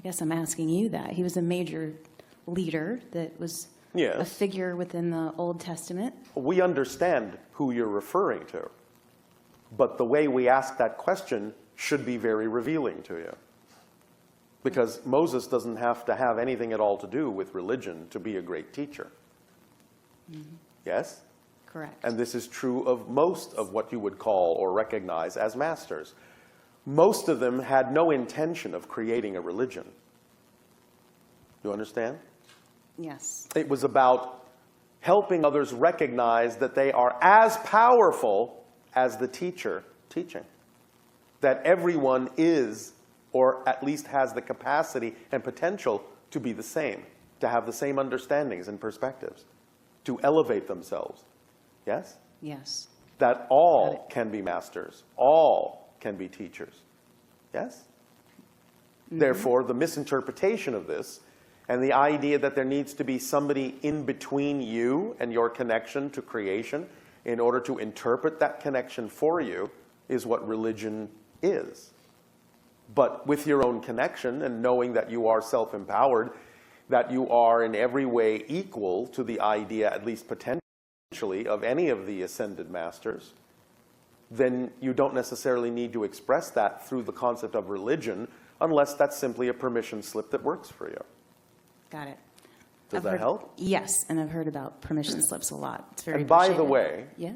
I guess I'm asking you that. He was a major leader that was a figure within the Old Testament. We understand who you're referring to, but the way we ask that question should be very revealing to you. Because Moses doesn't have to have anything at all to do with religion to be a great teacher. Mm-hmm. Yes? Correct. And this is true of most of what you would call or recognize as masters. Most of them had no intention of creating a religion. You understand? Yes. It was about helping others recognize that they are as powerful as the teacher teaching. That everyone is, or at least has the capacity and potential to be the same, to have the same understandings and perspectives, to elevate themselves. Yes? Yes. That all can be masters, all can be teachers. Yes? Mm-hmm. Therefore, the misinterpretation of this and the idea that there needs to be somebody in between you and your connection to creation in order to interpret that connection for you is what religion is. But with your own connection and knowing that you are self-empowered, that you are in every way equal to the idea, at least potentially, of any of the ascended masters, then you don't necessarily need to express that through the concept of religion unless that's simply a permission slip that works for you. Got it. Does that help? Yes, and I've heard about permission slips a lot. It's very And by appreciated. the way, yes?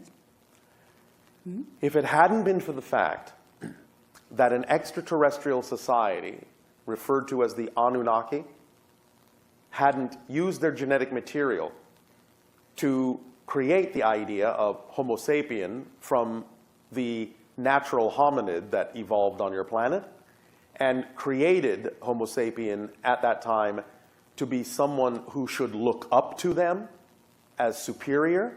Mm-hmm. If it hadn't been for the fact that an extraterrestrial society, referred to as the Anunnaki, hadn't used their genetic material to create the idea of Homo sapien from the natural hominid that evolved on your planet, and created Homo sapien at that time to be someone who should look up to them as superior,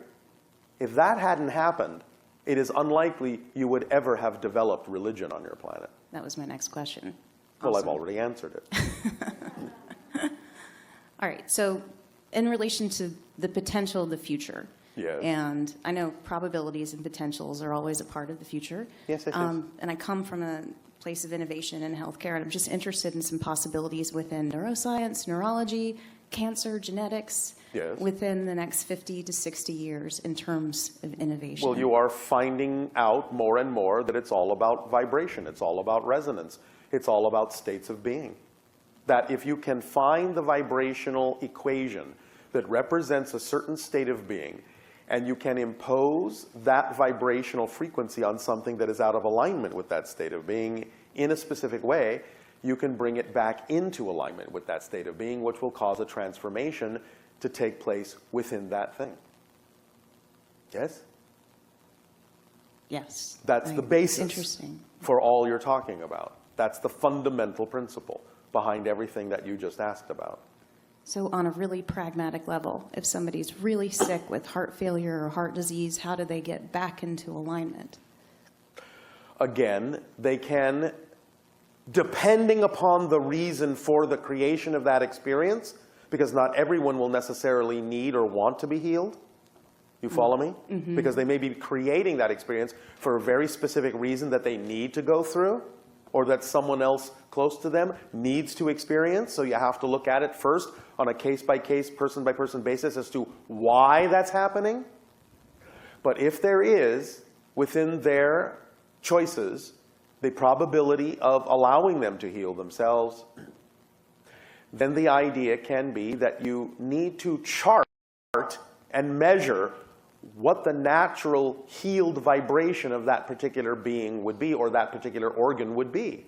if that hadn't happened, it is unlikely you would ever have developed religion on your planet. That was my next question. Well, Awesome. I've already answered it. All right, so in relation to the potential of the future, Yes. and I know probabilities and potentials are always a part of the future. Yes, it is. And I come from a place of innovation in healthcare, and I'm just interested in some possibilities within neuroscience, neurology, cancer, genetics, Yes. within the next 50 to 60 years in terms of innovation. Well, you are finding out more and more that it's all about vibration. It's all about resonance. It's all about states of being. That if you can find the vibrational equation that represents a certain state of being, and you can impose that vibrational frequency on something that is out of alignment with that state of being in a specific way, you can bring it back into alignment with that state of being, which will cause a transformation to take place within that thing. Yes? Yes. That's the basis Interesting. for all you're talking about. That's the fundamental principle behind everything that you just asked about. So on a really pragmatic level, if somebody's really sick with heart failure or heart disease, how do they get back into alignment? Again, they can, depending upon the reason for the creation of that experience, because not everyone will necessarily need or want to be healed. You follow me? Mm-hmm. Because they may be creating that experience for a very specific reason that they need to go through, or that someone else close to them needs to experience. So you have to look at it first on a case-by-case, person-by-person basis as to why that's happening. But if there is, within their choices, the probability of allowing them to heal themselves, then the idea can be that you need to chart and measure what the natural healed vibration of that particular being would be, or that particular organ would be.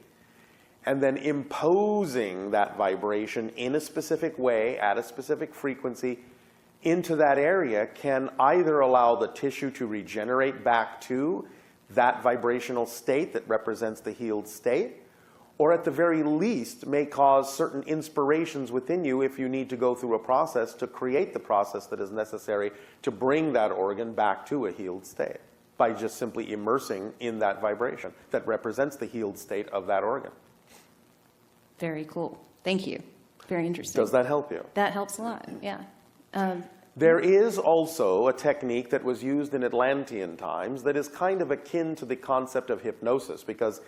And then imposing that vibration in a specific way, at a specific frequency, into that area can either allow the tissue to regenerate back to that vibrational state that represents the healed state, or at the very least may cause certain inspirations within you if you need to go through a process to create the process that is necessary to bring that organ back to a healed state by just simply immersing in that vibration that represents the healed state of that organ. Very cool. Thank you. Very interesting. Does that help you? That helps a lot, yeah. There is also a technique that was used in Atlantean times that is kind of akin to the concept of hypnosis, because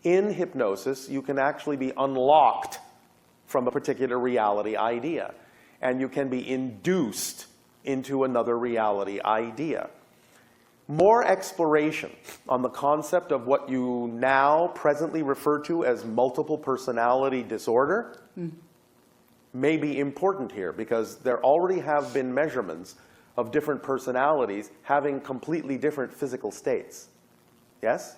in hypnosis, you can actually be unlocked from a particular reality idea. And you can be induced into another reality idea. More exploration on the concept of what you now presently refer to as multiple personality disorder may be important here, because there already have been measurements of different personalities having completely different physical states. Yes?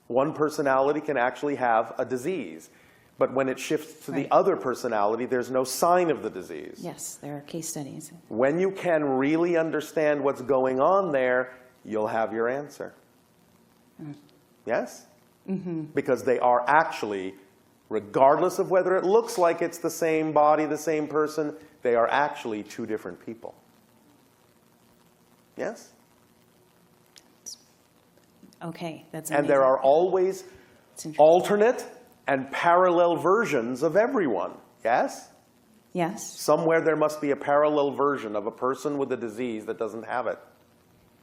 One personality can actually have a disease, but when it shifts to the other personality, there's no sign of the disease. Yes, there are case studies. When you can really understand what's going on there, you'll have your answer. Yes? Because they are actually, regardless of whether it looks like it's the same body, the same person, they are actually two different people. Yes? Okay, that's And amazing. there are always alternate and parallel versions of everyone. Yes? Yes. Somewhere there must be a parallel version of a person with a disease that doesn't have it.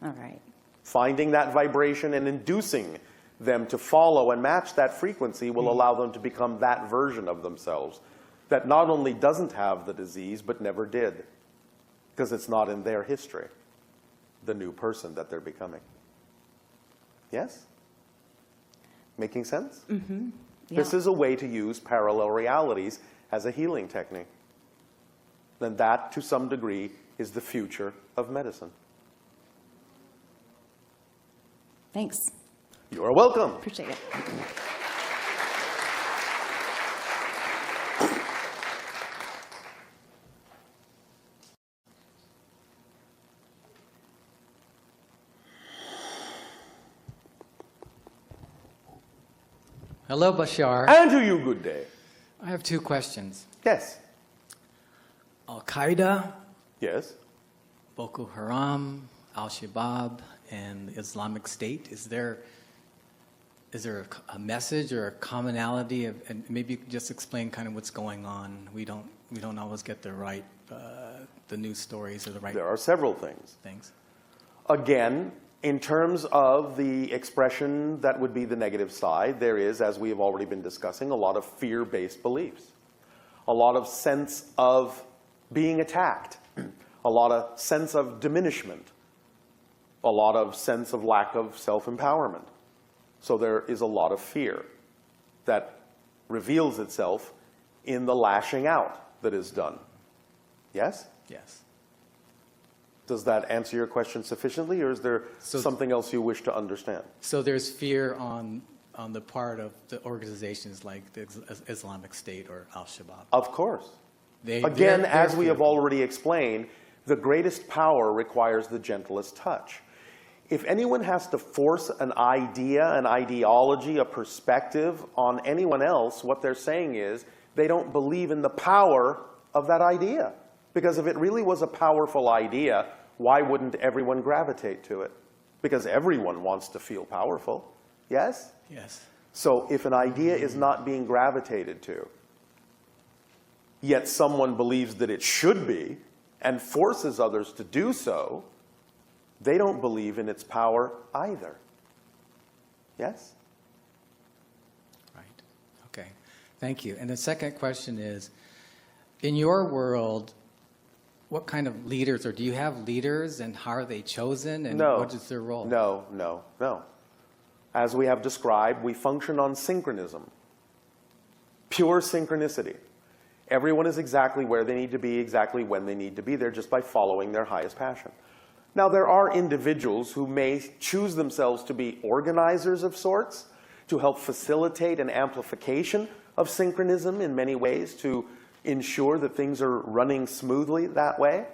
All right. Finding that vibration and inducing them to follow and match that frequency will allow them to become that version of themselves that not only doesn't have the disease, but never did, because it's not in their history, the new person that they're becoming. Yes? Making sense? Mm-hmm. Yeah. This is a way to use parallel realities as a healing technique. Then that, to some degree, is the future of medicine. Thanks. You are welcome. Appreciate it. Hello, Bashar. And to you, good day. I have two questions. Yes. Al-Qaeda, Yes. Boko Haram, Al-Shabaab, and the Islamic State. Is there a message or a commonality? And maybe you could just explain kind of what's going on. We don't always get the news stories or the right There are several things. things. Again, in terms of the expression that would be the negative side, there is, as we have already been discussing, a lot of fear-based beliefs. A lot of sense of being attacked. A lot of sense of diminishment. A lot of sense of lack of self-empowerment. So there is a lot of fear that reveals itself in the lashing out that is done. Yes? Yes. Does that answer your question sufficiently, or is there something else you wish to understand? So there's fear on the part of the organizations like the Islamic State or Al-Shabaab. Of course. They're As we have fearful. already explained, the greatest power requires the gentlest touch. If anyone has to force an idea, an ideology, a perspective on anyone else, what they're saying is they don't believe in the power of that idea. Because if it really was a powerful idea, why wouldn't everyone gravitate to it? Because everyone wants to feel powerful. Yes? Yes. So if an idea is not being gravitated to, yet someone believes that it should be and forces others to do so, they don't believe in its power either. Yes? Right. Okay. Thank you. And the second question is, in your world, what kind of leaders, or do you have leaders, and how are they chosen, and No. what is their role? No. As we have described, we function on synchronism. Pure synchronicity. Everyone is exactly where they need to be, exactly when they need to be there, just by following their highest passion. Now, there are individuals who may choose themselves to be organizers of sorts, to help facilitate an amplification of synchronism in many ways, to ensure that things are running smoothly that way.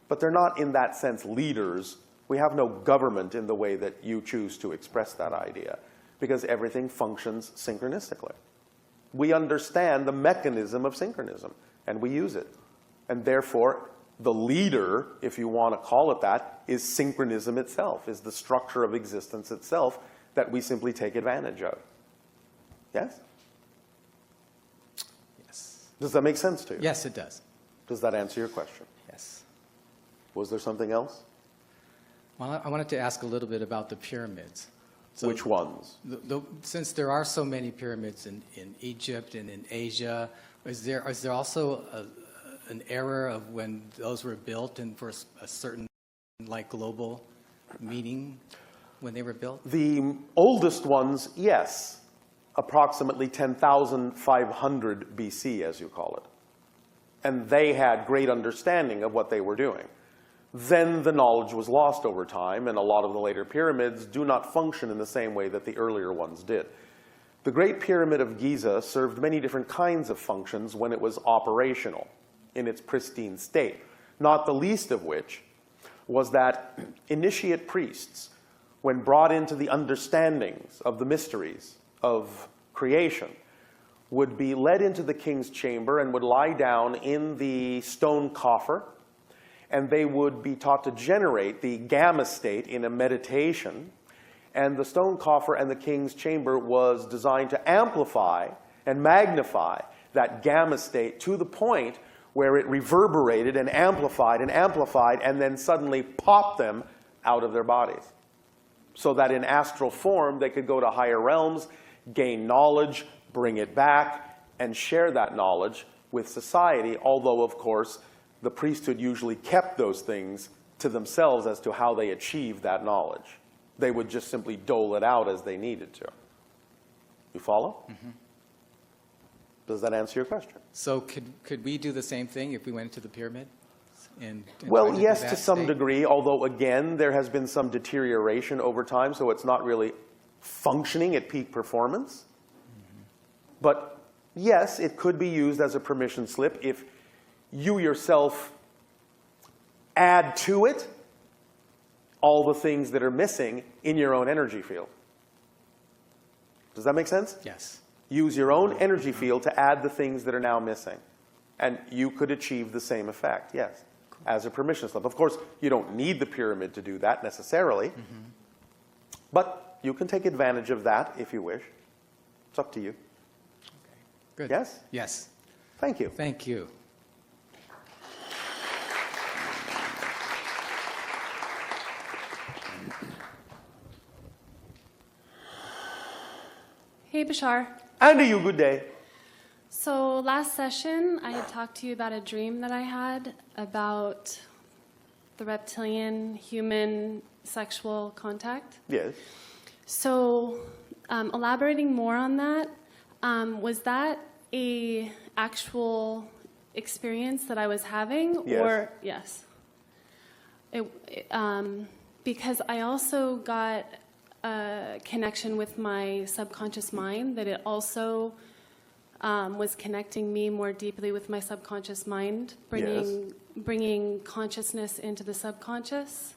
But they're not, in that sense, leaders. We have no government in the way that you choose to express that idea, because everything functions synchronistically. We understand the mechanism of synchronism, and we use it. And therefore, the leader, if you want to call it that, is synchronism itself, is the structure of existence itself that we simply take advantage of. Yes? Yes. Does that make sense to you? Yes, it does. Does that answer your question? Yes. Was there something else? Well, I wanted to ask a little bit about the pyramids. So Which ones? since there are so many pyramids in Egypt and in Asia, is there also an era of when those were built and for a certain like global meaning when they were built? The oldest ones, yes, approximately 10,500 BC, as you call it. And they had great understanding of what they were doing. Then the knowledge was lost over time, and a lot of the later pyramids do not function in the same way that the earlier ones did. The Great Pyramid of Giza served many different kinds of functions when it was operational, in its pristine state, not the least of which was that initiate priests, when brought into the understandings of the mysteries of creation, would be led into the king's chamber and would lie down in the stone coffer, and they would be taught to generate the gamma state in a meditation. And the stone coffer and the king's chamber was designed to amplify and magnify that gamma state to the point where it reverberated and amplified and then suddenly popped them out of their bodies. So that in astral form, they could go to higher realms, gain knowledge, bring it back, and share that knowledge with society, although, of course, the priesthood usually kept those things to themselves as to how they achieved that knowledge. They would just simply dole it out as they needed to. You follow? Mm-hmm. Does that answer your question? So could we do the same thing if we went into the pyramid? And well, tried yes, do to that some state? degree, although again, there has been some deterioration over time, so it's not really functioning at peak performance. Mm-hmm. But yes, it could be used as a permission slip if you yourself add to it all the things that are missing in your own energy field. Does that make sense? Yes. Use your own energy field to add the things that are now missing. And you could achieve the same effect, yes, as a permission slip. Of course, you don't need the pyramid to do that necessarily, mm-hmm. but you can take advantage of that if you wish. It's up to you. Okay. Good. Yes? Yes. Thank you. Thank you. Hey, Bashar. And to you, good day. So last session, I had talked to you about a dream that I had about the reptilian human sexual contact. Yes. So elaborating more on that, was that a actual experience that I was having? Yes. Or yes. Because I also got a connection with my subconscious mind, that it also was connecting me more deeply with my subconscious mind, bringing consciousness into the subconscious.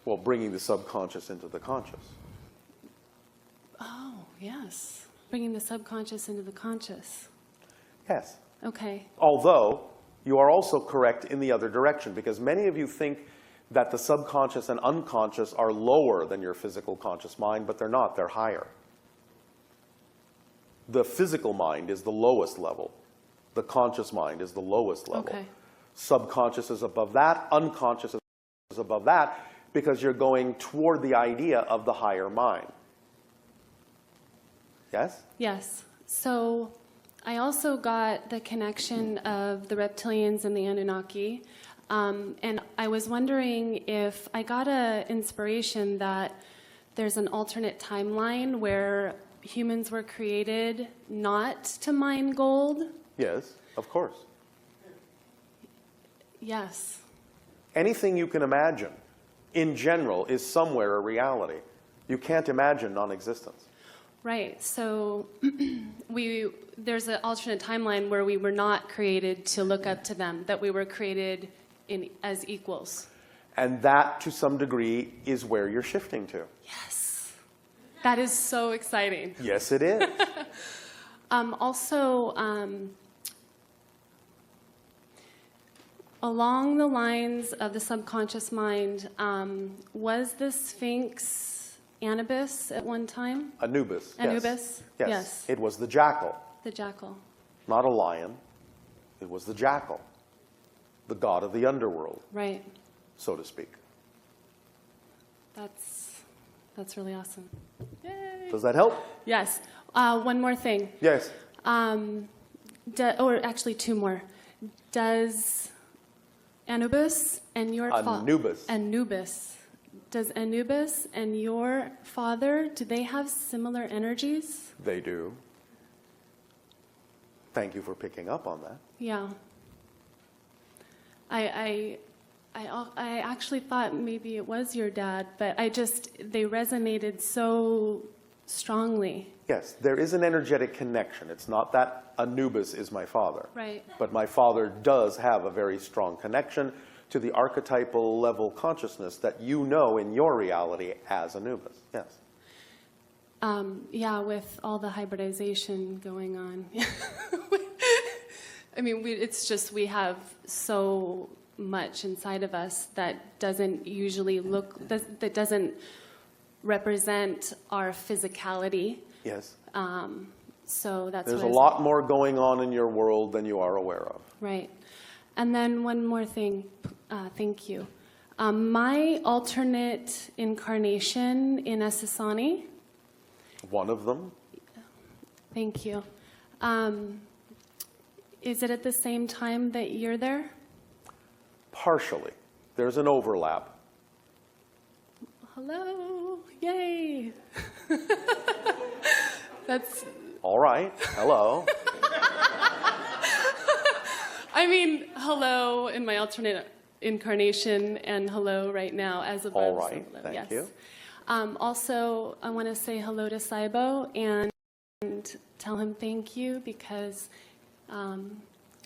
Well, bringing the subconscious into the conscious. Oh, yes. Bringing the subconscious into the conscious. Yes. Okay. Although, you are also correct in the other direction, because many of you think that the subconscious and unconscious are lower than your physical conscious mind, but they're not. They're higher. The physical mind is the lowest level. The conscious mind is the lowest level. Okay. Subconscious is above that. Unconscious is above that, because you're going toward the idea of the higher mind. Yes? Yes. So I also got the connection of the reptilians and the Anunnaki. And I was wondering if I got an inspiration that there's an alternate timeline where humans were created not to mine gold. Yes, of course. Yes. Anything you can imagine, in general, is somewhere a reality. You can't imagine non-existence. Right. So there's an alternate timeline where we were not created to look up to them, that we were created as equals. And that, to some degree, is where you're shifting to. Yes. That is so exciting. Yes, it is. Also, along the lines of the subconscious mind, was the Sphinx Anubis at one time? Anubis. Yes. Anubis? Yes. Yes. It was the jackal, The jackal. not a lion. It was the jackal, the god of the underworld, Right. so to speak. That's That's really awesome. Yay. Does that help? Yes. One more thing. Yes. Or actually, two more. Does Anubis and your Anubis. Does Anubis and your father, do they have similar energies? They do. Thank you for picking up on that. Yeah. I actually thought maybe it was your dad, but they resonated so strongly. Yes, there is an energetic connection. It's not that Anubis is my father. Right. But my father does have a very strong connection to the archetypal level consciousness that you know in your reality as Anubis. Yes. Yeah, with all the hybridization going on. I mean, it's just we have so much inside of us that doesn't usually that doesn't represent our physicality. Yes. So that's There's what a lot more going on in your world than you are aware of. Right. And then one more thing. Thank you. My alternate incarnation in Essassani. One of them? Thank you. Is it at the same time that you're there? Partially. There's an overlap. Hello. Yay. That's... All right. Hello. I mean, hello in my alternate incarnation and hello right now as above. All right. So Thank yes. you. Also, I want to say hello to Saibo and tell him thank you because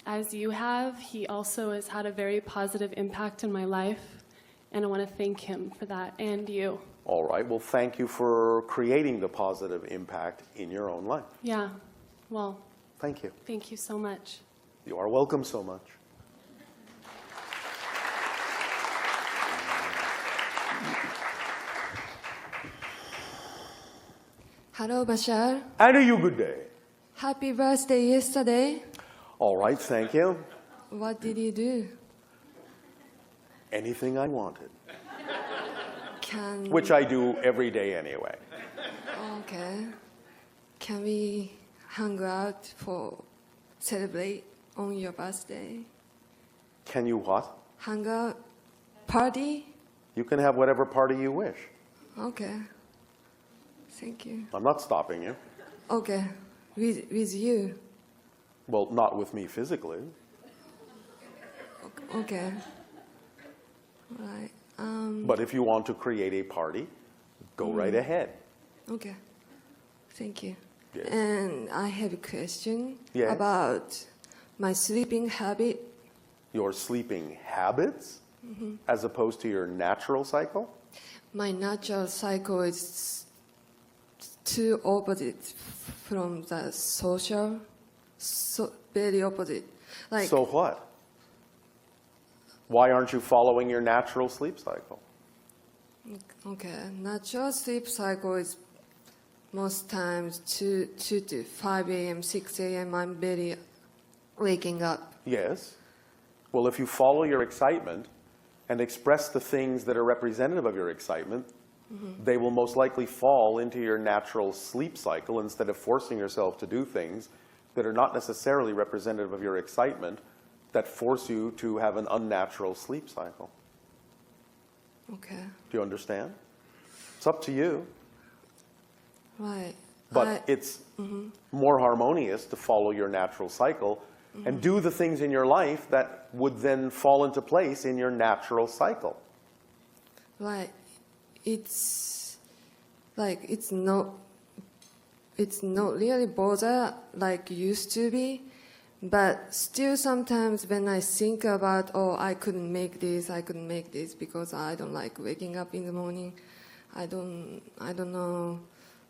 as you have, he also has had a very positive impact in my life. And I want to thank him for that and you. All right. Well, thank you for creating the positive impact in your own life. Yeah. Well, Thank you. thank you so much. You are welcome so much. Hello, Bashar. And a you good day. Happy birthday yesterday. All right. Thank you. What did you do? Anything I wanted. Can Which I do every day anyway. okay? Can we hang out for celebrate on your birthday? Can you what? Hang out, party? You can have whatever party you wish. Okay. Thank you. I'm not stopping you. Okay, with you. Well, not with me physically. Okay. Right. But if you want to create a party, go right ahead. Okay. Thank you. Yes. And I have a question Yes. about my sleeping habit. Your sleeping habits, as opposed to your natural cycle. My natural cycle is too opposite from the social, so very opposite. Like So what? Why aren't you following your natural sleep cycle? okay, natural sleep cycle is most times 2 to 5 a.m., 6 a.m. I'm very waking up. Yes. Well, if you follow your excitement and express the things that are representative of your excitement, they will most likely fall into your natural sleep cycle instead of forcing yourself to do things that are not necessarily representative of your excitement that force you to have an unnatural sleep cycle. Okay, Do you understand? It's up to you. right. But it's more harmonious to follow your natural cycle and do the things in your life that would then fall into place in your natural cycle. Right. It's like it's not really bother like used to be, but still sometimes when I think about, oh, I couldn't make this because I don't like waking up in the morning. I don't know,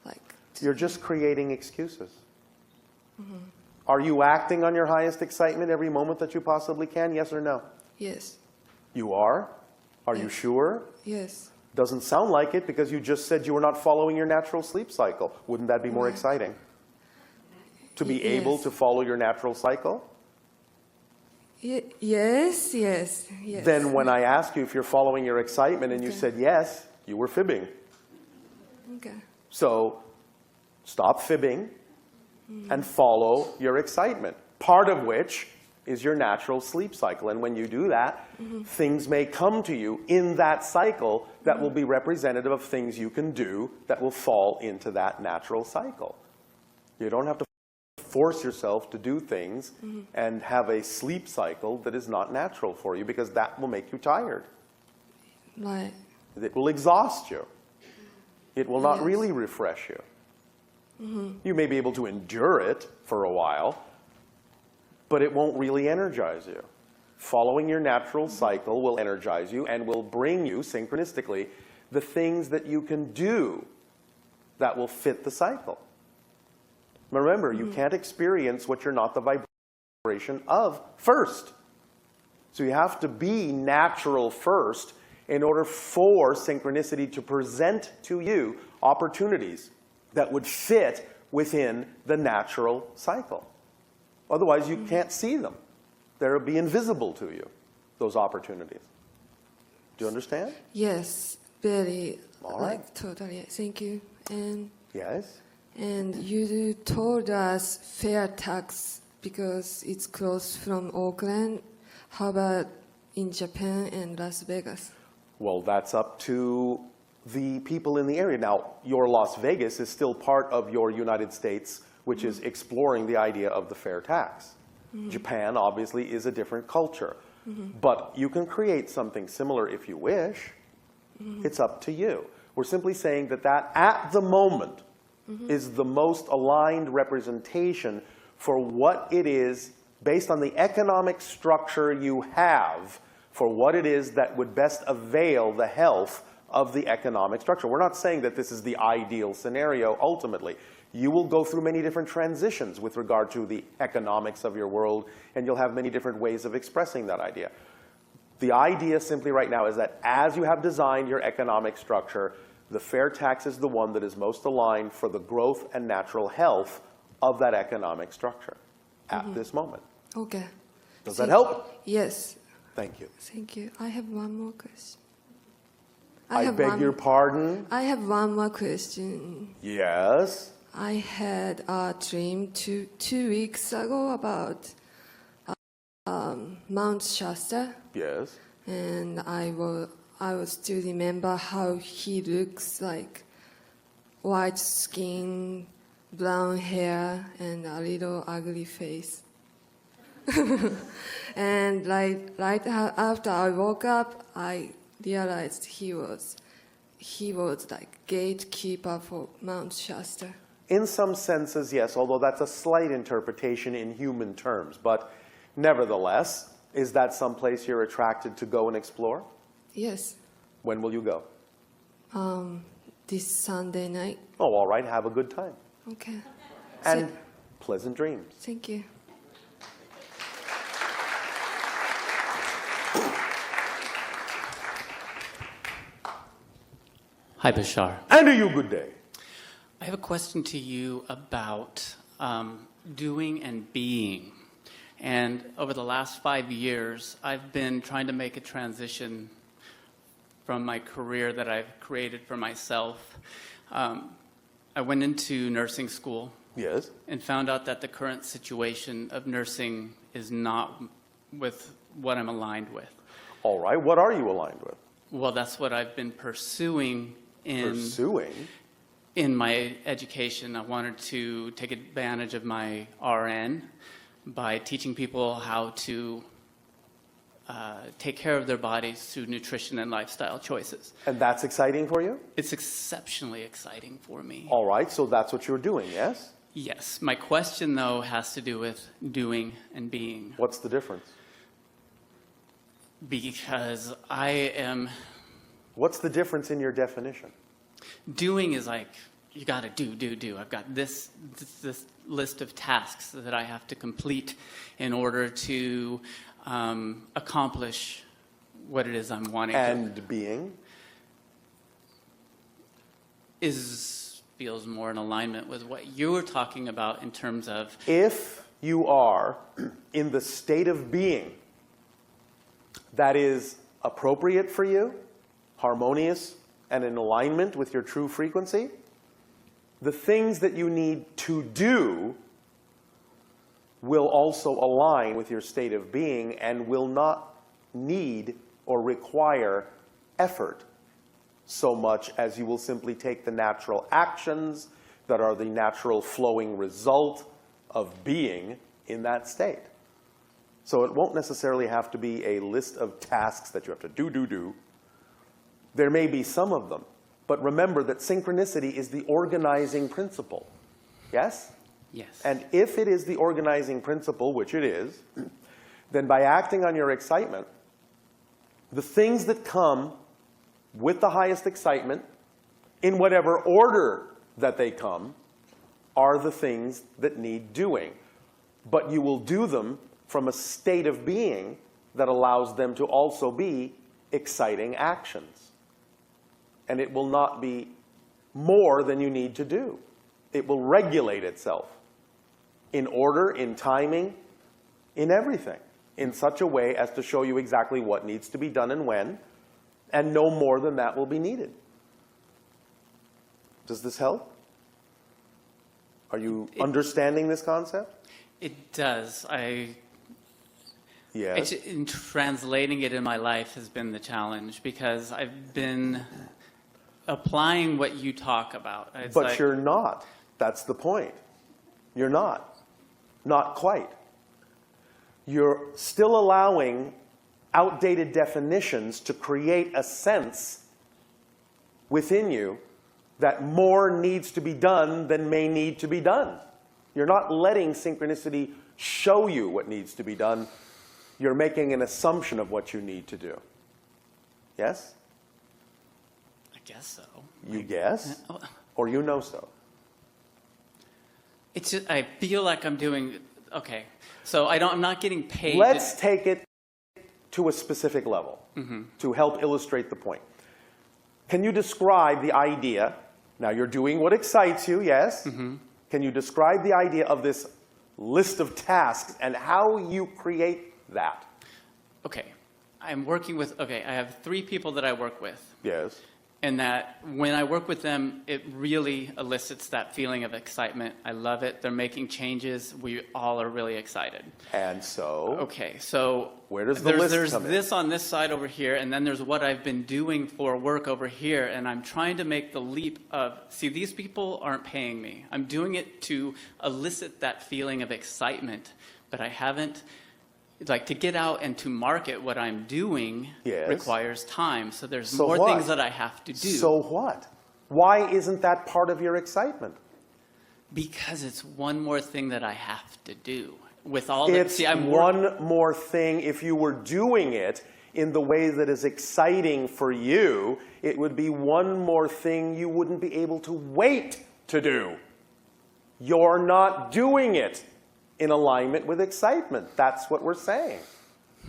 like. You're just creating excuses. Are you acting on your highest excitement every moment that you possibly can? Yes or no? Yes. You are? Are you Yes. sure? Yes. Doesn't sound like it because you just said you were not following your natural sleep cycle. Wouldn't that be more Right. exciting? To be able Yes. to follow your natural cycle? Yes. Then when I asked you if you're following your excitement and you Okay. said yes, you were fibbing. Okay. So stop fibbing and follow your excitement, part of which is your natural sleep cycle. And when you do that, things may come to you in that cycle that will be representative of things you can do that will fall into that natural cycle. You don't have to force yourself to do things and have a sleep cycle that is not natural for you, because that will make you tired. Right. It will exhaust you. It will not Yes. really refresh you. You may be able to endure it for a while, but it won't really energize you. Following your natural cycle will energize you and will bring you, synchronistically, the things that you can do that will fit the cycle. Remember, you can't experience what you're not the vibration of first. So you have to be natural first in order for synchronicity to present to you opportunities that would fit within the natural cycle. Otherwise, you can't see them. They'll be invisible to you, those opportunities. Do you understand? Yes, very. All like right. totally. Thank you. Yes? And you told us Fairtax because it's close from Oakland. How about in Japan and Las Vegas? Well, that's up to the people in the area. Now, your Las Vegas is still part of your United States, which is exploring the idea of the fair tax. Japan, obviously, is a different culture. But you can create something similar if you wish. It's up to you. We're simply saying that that, at the moment, is the most aligned representation for what it is, based on the economic structure you have, for what it is that would best avail the health of the economic structure. We're not saying that this is the ideal scenario ultimately. You will go through many different transitions with regard to the economics of your world, and you'll have many different ways of expressing that idea. The idea simply right now is that as you have designed your economic structure, the fair tax is the one that is most aligned for the growth and natural health of that economic structure at this moment. Okay. Does that help? Yes. Thank you. Thank you. I have one more question. I beg your pardon? I have one more question. Yes. I had a dream 2 weeks ago about Mount Shasta, Yes. and I will still remember how he looks like: white skin, brown hair, and a little ugly face. And right after I woke up, I realized he was like gatekeeper for Mount Shasta. In some senses, yes, although that's a slight interpretation in human terms. But nevertheless, is that someplace you're attracted to go and explore? Yes. When will you go? This Sunday night. Oh, all right. Have a good time. Okay. And pleasant dreams. Thank you. Hi, Bashar. And to you, good day. I have a question to you about doing and being. And over the last 5 years, I've been trying to make a transition from my career that I've created for myself. I went into nursing school. Yes. And found out that the current situation of nursing is not with what I'm aligned with. All right. What are you aligned with? Well, that's what I've been pursuing in my education. I wanted to take advantage of my RN by teaching people how to take care of their bodies through nutrition and lifestyle choices. And that's exciting for you? It's exceptionally exciting for me. All right. So that's what you're doing, yes? Yes. My question, though, has to do with doing and being. What's the difference? Because I am... What's the difference in your definition? Doing is like, you got to do. I've got this list of tasks that I have to complete in order to accomplish what it is I'm wanting. And being? Feels more in alignment with what you were talking about in terms of... If you are in the state of being that is appropriate for you, harmonious, and in alignment with your true frequency, the things that you need to do will also align with your state of being and will not need or require effort so much as you will simply take the natural actions that are the natural flowing result of being in that state. So it won't necessarily have to be a list of tasks that you have to do. There may be some of them, but remember that synchronicity is the organizing principle. Yes? Yes. And if it is the organizing principle, which it is, then by acting on your excitement, the things that come with the highest excitement, in whatever order that they come, are the things that need doing. But you will do them from a state of being that allows them to also be exciting actions. And it will not be more than you need to do. It will regulate itself in order, in timing, in everything, in such a way as to show you exactly what needs to be done and when, and no more than that will be needed. Does this help? Are you understanding this concept? It does. Yes. In translating it in my life has been the challenge, because I've been applying what you talk about. It's But like, you're not. That's the point. You're not. Not quite. You're still allowing outdated definitions to create a sense within you that more needs to be done than may need to be done. You're not letting synchronicity show you what needs to be done. You're making an assumption of what you need to do. Yes? I guess so. You guess? Or you know so? It's just, I feel like I'm doing, okay. So I'm not getting paid. Let's take it to a specific level to help illustrate the point. Can you describe the idea? Now you're doing what excites you, yes? Can you describe the idea of this list of tasks and how you create that? Okay. I'm working with, I have 3 people that I work with. Yes. And that when I work with them, it really elicits that feeling of excitement. I love it. They're making changes. We all are really excited. And so? Okay, so where does the list there's come in? this on this side over here, and then there's what I've been doing for work over here, and I'm trying to make the leap of, see, these people aren't paying me. I'm doing it to elicit that feeling of excitement, but I haven't, like, to get out and to market what I'm doing requires time. So there's more things that I have to do. So what? Why isn't that part of your excitement? Because it's one more thing that I have to do. With all It's see, I'm one more thing. If you were doing it in the way that is exciting for you, it would be one more thing you wouldn't be able to wait to do. You're not doing it in alignment with excitement. That's what we're saying.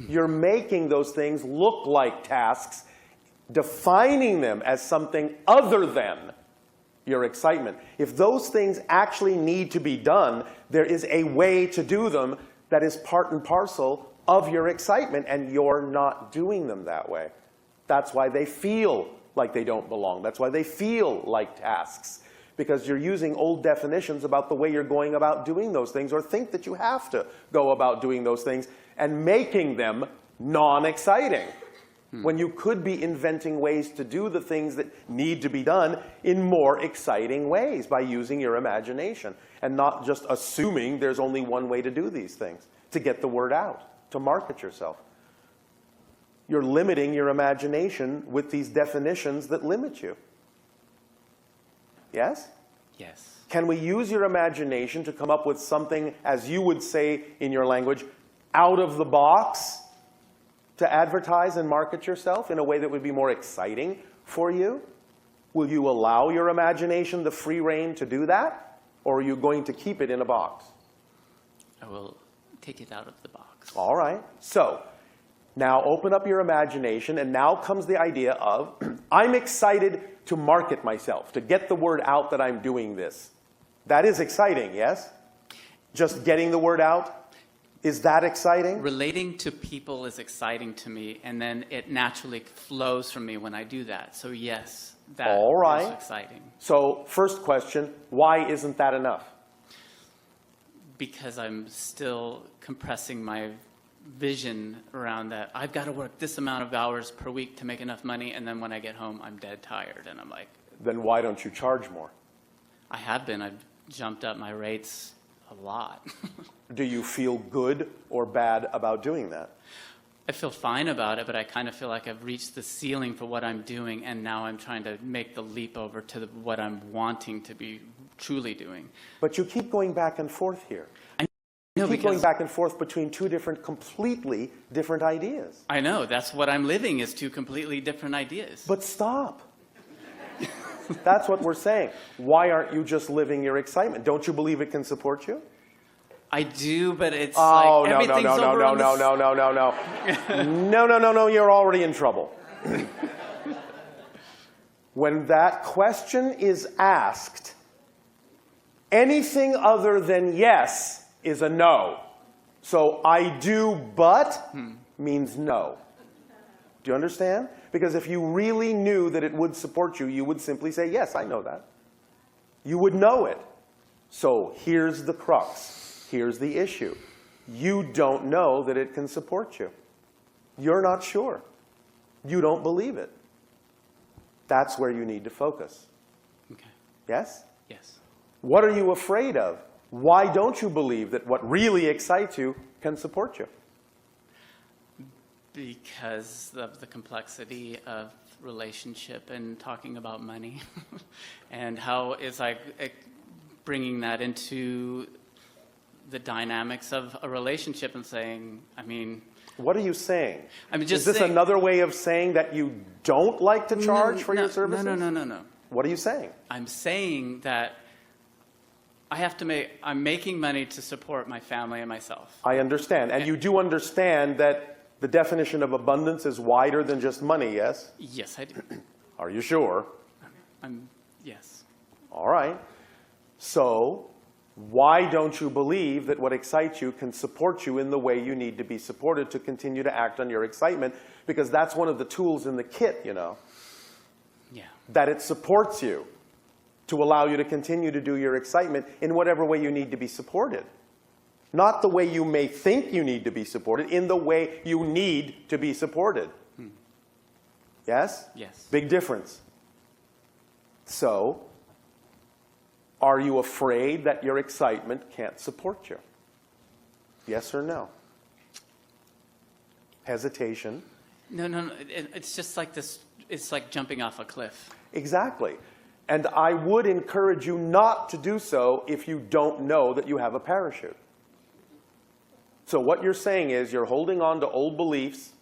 You're making those things look like tasks, defining them as something other than your excitement. If those things actually need to be done, there is a way to do them that is part and parcel of your excitement, and you're not doing them that way. That's why they feel like they don't belong. That's why they feel like tasks. Because you're using old definitions about the way you're going about doing those things, or think that you have to go about doing those things, and making them non-exciting. When you could be inventing ways to do the things that need to be done in more exciting ways by using your imagination, and not just assuming there's only one way to do these things, to get the word out, to market yourself. You're limiting your imagination with these definitions that limit you. Yes? Yes. Can we use your imagination to come up with something, as you would say in your language, out of the box to advertise and market yourself in a way that would be more exciting for you? Will you allow your imagination the free rein to do that? Or are you going to keep it in a box? I will take it out of the box. All right. So now open up your imagination, and now comes the idea of, I'm excited to market myself, to get the word out that I'm doing this. That is exciting, yes? Just getting the word out? Is that exciting? Relating to people is exciting to me, and then it naturally flows from me when I do that. So yes, that All right. is exciting. So first question, why isn't that enough? Because I'm still compressing my vision around that. I've got to work this amount of hours per week to make enough money, and then when I get home, I'm dead tired, and I'm like, Then why don't you charge more? I have been. I've jumped up my rates a lot. Do you feel good or bad about doing that? I feel fine about it, but I kind of feel like I've reached the ceiling for what I'm doing, and now I'm trying to make the leap over to what I'm wanting to be truly doing. But you keep going back and forth here. No, You keep going because back and forth between two completely different ideas. I know that's what I'm living is two completely different ideas. But stop. That's what we're saying. Why aren't you just living your excitement? Don't you believe it can support you? I do, but it's Oh, like no, no, everything's no, no, over no, on no, this. no, no, no, no. No, no, no, no, you're already in trouble. When that question is asked, anything other than yes is a no. So I do but means no. Do you understand? Because if you really knew that it would support you, you would simply say, yes, I know that. You would know it. So here's the crux. Here's the issue. You don't know that it can support you. You're not sure. You don't believe it. That's where you need to focus. Okay. Yes? Yes. What are you afraid of? Why don't you believe that what really excites you can support you? Because of the complexity of relationship and talking about money and how it's like bringing that into the dynamics of a relationship and saying, I mean... What are you saying? I'm just Is this saying, another way of saying that you don't like to charge for your services? No. What are you saying? I'm saying that I'm making money to support my family and myself. I understand. And you do understand that the definition of abundance is wider than just money, yes? Yes, I do. Are you sure? Yes. All right. So why don't you believe that what excites you can support you in the way you need to be supported to continue to act on your excitement? Because that's one of the tools in the kit, you know, Yeah. that it supports you to allow you to continue to do your excitement in whatever way you need to be supported. Not the way you may think you need to be supported, in the way you need to be supported. Yes? Yes. Big difference. So, are you afraid that your excitement can't support you? Yes or no? Hesitation. No. It's just like this. It's like jumping off a cliff. Exactly. And I would encourage you not to do so if you don't know that you have a parachute. So what you're saying is you're holding on to old beliefs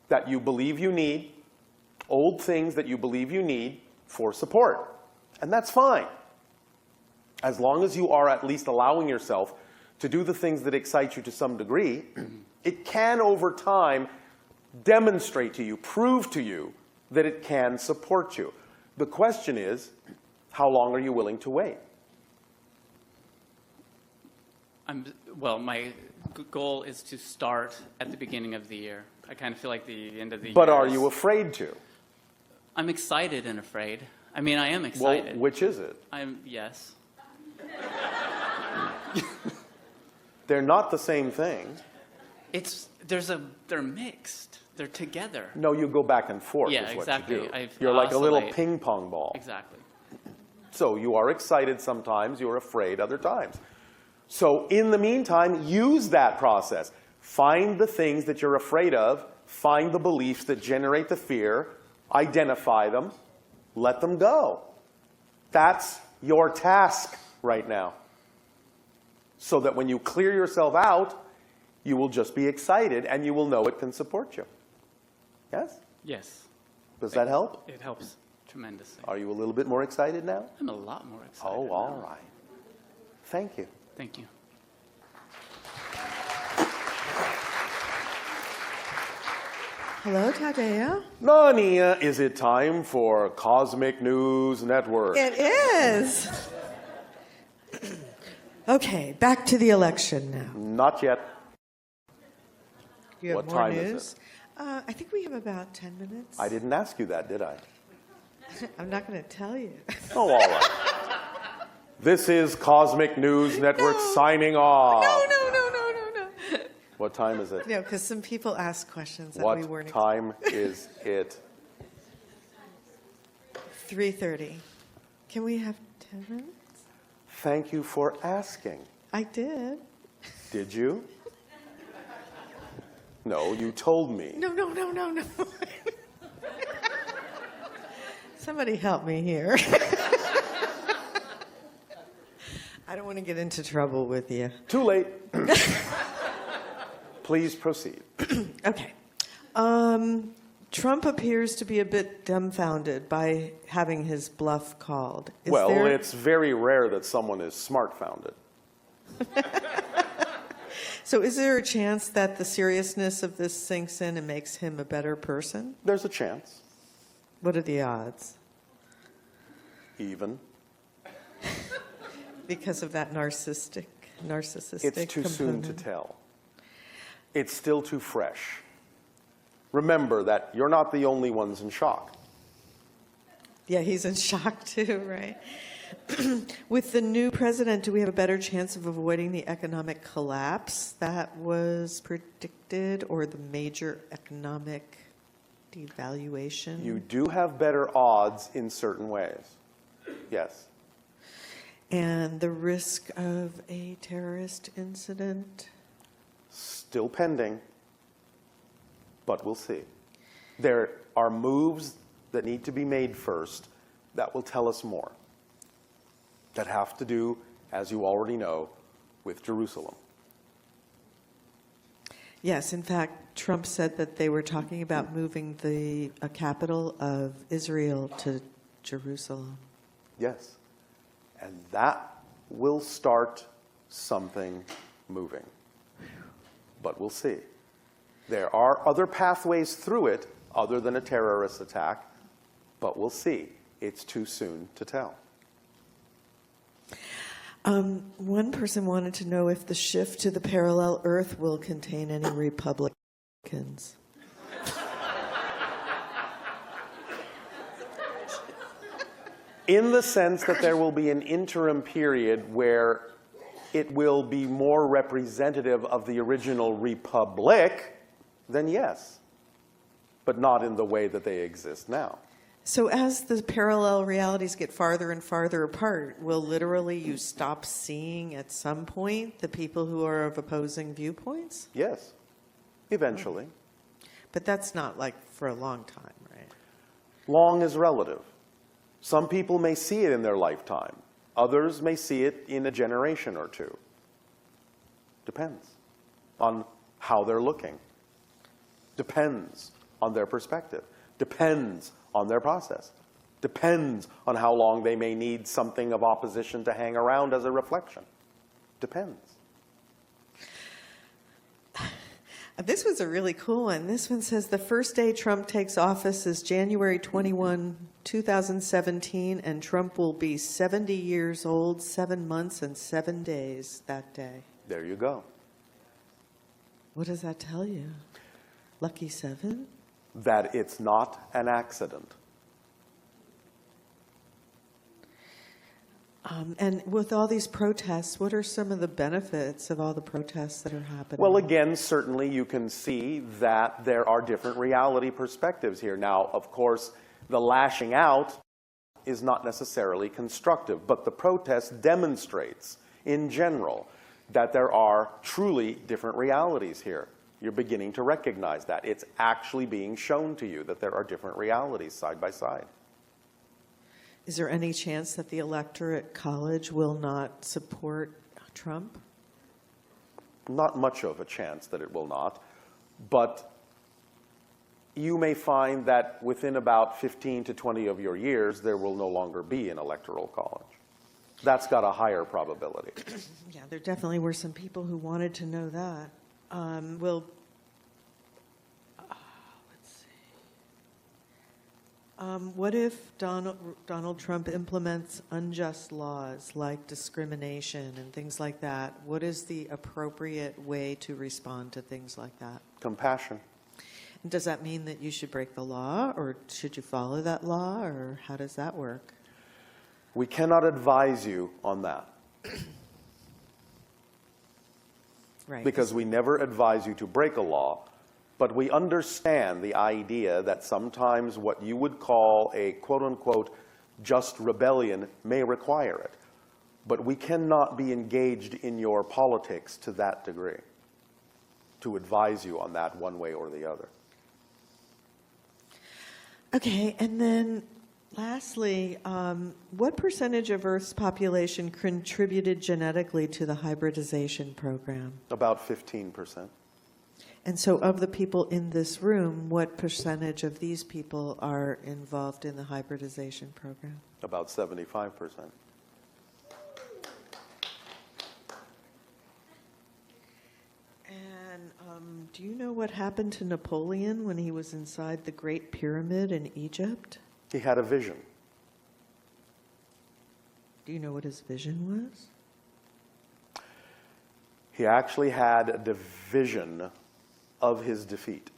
that you believe you need, old things that you believe you need for support. And that's fine. As long as you are at least allowing yourself to do the things that excite you to some degree, it can over time demonstrate to you, prove to you that it can support you. The question is, how long are you willing to wait? Well, my goal is to start at the beginning of the year. I kind of feel like the end of the year. But are you afraid to? I'm excited and afraid. I mean, I am Well, excited. which is it? Yes. They're not the same thing. They're mixed. They're together. No, you go back and forth Yeah, is what exactly. you do. I You're like a little oscillate. ping pong ball. Exactly. So you are excited sometimes, you're afraid other times. So in the meantime, use that process. Find the things that you're afraid of, find the beliefs that generate the fear, identify them, let them go. That's your task right now. So that when you clear yourself out, you will just be excited and you will know it can support you. Yes? Yes. Does that help? It helps tremendously. Are you a little bit more excited now? I'm a lot more excited. Oh, all now. right. Thank you. Thank you. Hello, Tadea. Nania, is it time for Cosmic News Network? It is. Okay, back to the election now. Not yet. You have What more time is news? I think we have about 10 minutes. I didn't ask you that, did I? I'm not going to tell you. Oh, all right. This is Cosmic News Network signing off. No. What time is it? No, because some people ask questions that we What weren't. time is it? 3:30. Can we have 10 minutes? Thank you for asking. I did. Did you? No, you told me. No. Somebody help me here. I don't want to get into trouble with you. Too late. Please proceed. Okay. Trump appears to be a bit dumbfounded by having his bluff called. Well, it's very rare that someone is smart-founded. So is there a chance that the seriousness of this sinks in and makes him a better person? There's a chance. What are the odds? Even. Because of that narcissistic It's too soon to component? tell. It's still too fresh. Remember that you're not the only ones in shock. Yeah, he's in shock too, right? With the new president, do we have a better chance of avoiding the economic collapse that was predicted or the major economic devaluation? You do have better odds in certain ways. Yes. And the risk of a terrorist incident? Still pending, but we'll see. There are moves that need to be made first that will tell us more, that have to do, as you already know, with Jerusalem. Yes, in fact, Trump said that they were talking about moving the capital of Israel to Jerusalem. Yes. And that will start something moving. But we'll see. There are other pathways through it other than a terrorist attack, but we'll see. It's too soon to tell. One person wanted to know if the shift to the parallel Earth will contain any Republicans. In the sense that there will be an interim period where it will be more representative of the original republic, then yes. But not in the way that they exist now. So as the parallel realities get farther and farther apart, will literally you stop seeing at some point the people who are of opposing viewpoints? Yes. Eventually. But that's not like for a long time, right? Long is relative. Some people may see it in their lifetime. Others may see it in a generation or two. Depends on how they're looking. Depends on their perspective. Depends on their process. Depends on how long they may need something of opposition to hang around as a reflection. Depends. This was a really cool one. This one says the first day Trump takes office is January 21, 2017, and Trump will be 70 years old, 7 months, and 7 days that day. There you go. What does that tell you? Lucky 7? That it's not an accident. And with all these protests, what are some of the benefits of all the protests that are happening? Well, again, certainly you can see that there are different reality perspectives here. Now, of course, the lashing out is not necessarily constructive, but the protest demonstrates, in general, that there are truly different realities here. You're beginning to recognize that. It's actually being shown to you that there are different realities side by side. Is there any chance that the electorate college will not support Trump? Not much of a chance that it will not, but you may find that within about 15 to 20 of your years, there will no longer be an electoral college. That's got a higher probability. Yeah, there definitely were some people who wanted to know that. What if Donald Trump implements unjust laws like discrimination and things like that? What is the appropriate way to respond to things like that? Compassion. Does that mean that you should break the law, or should you follow that law, or how does that work? We cannot advise you on that. Right. Because we never advise you to break a law, but we understand the idea that sometimes what you would call a quote-unquote just rebellion may require it. But we cannot be engaged in your politics to that degree to advise you on that one way or the other. Okay, and then lastly, what percentage of Earth's population contributed genetically to the hybridization program? About 15%. And so of the people in this room, what percentage of these people are involved in the hybridization program? About 75%. And do you know what happened to Napoleon when he was inside the Great Pyramid in Egypt? He had a vision. Do you know what his vision was? He actually had a vision of his defeat.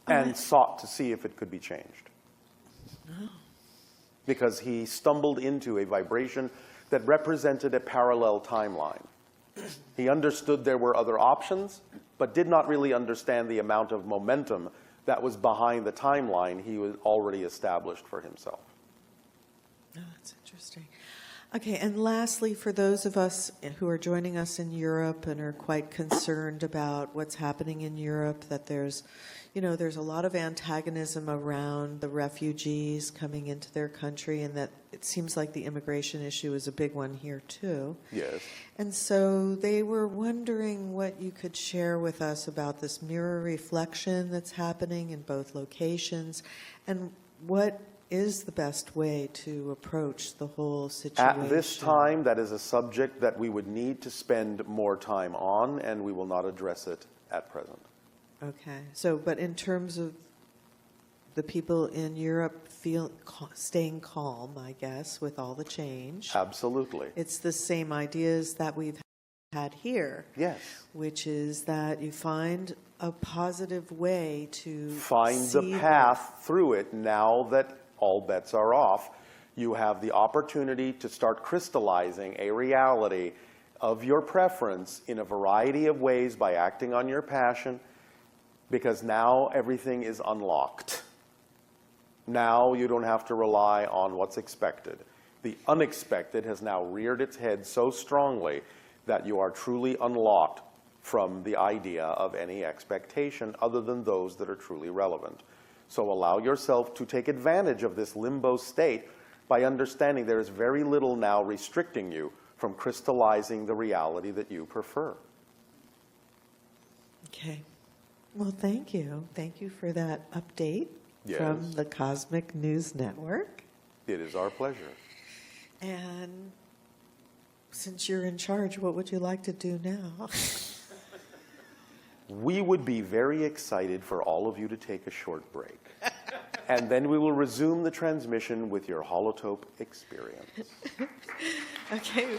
And sought to see if it could be changed. Because he stumbled into a vibration that represented a parallel timeline. He understood there were other options, but did not really understand the amount of momentum that was behind the timeline he was already established for himself. Oh, that's interesting. Okay, and lastly, for those of us who are joining us in Europe and are quite concerned about what's happening in Europe, that there's a lot of antagonism around the refugees coming into their country, and that it seems like the immigration issue is a big one here too. Yes. And so they were wondering what you could share with us about this mirror reflection that's happening in both locations, and what is the best way to approach the whole situation? At this time, that is a subject that we would need to spend more time on, and we will not address it at present. Okay. So, but in terms of the people in Europe staying calm, I guess, with all the change. Absolutely. It's the same ideas that we've had here. Yes. Which is that you find a positive way to Find the path through it now that all bets are off. You have the opportunity to start crystallizing a reality of your preference in a variety of ways by acting on your passion, because now everything is unlocked. Now you don't have to rely on what's expected. The unexpected has now reared its head so strongly that you are truly unlocked from the idea of any expectation other than those that are truly relevant. So allow yourself to take advantage of this limbo state by understanding there is very little now restricting you from crystallizing the reality that you prefer. Okay. Well, thank you. Thank you for that update from the Cosmic News Network. It is our pleasure. And since you're in charge, what would you like to do now? We would be very excited for all of you to take a short break. And then we will resume the transmission with your holotope experience. Okay.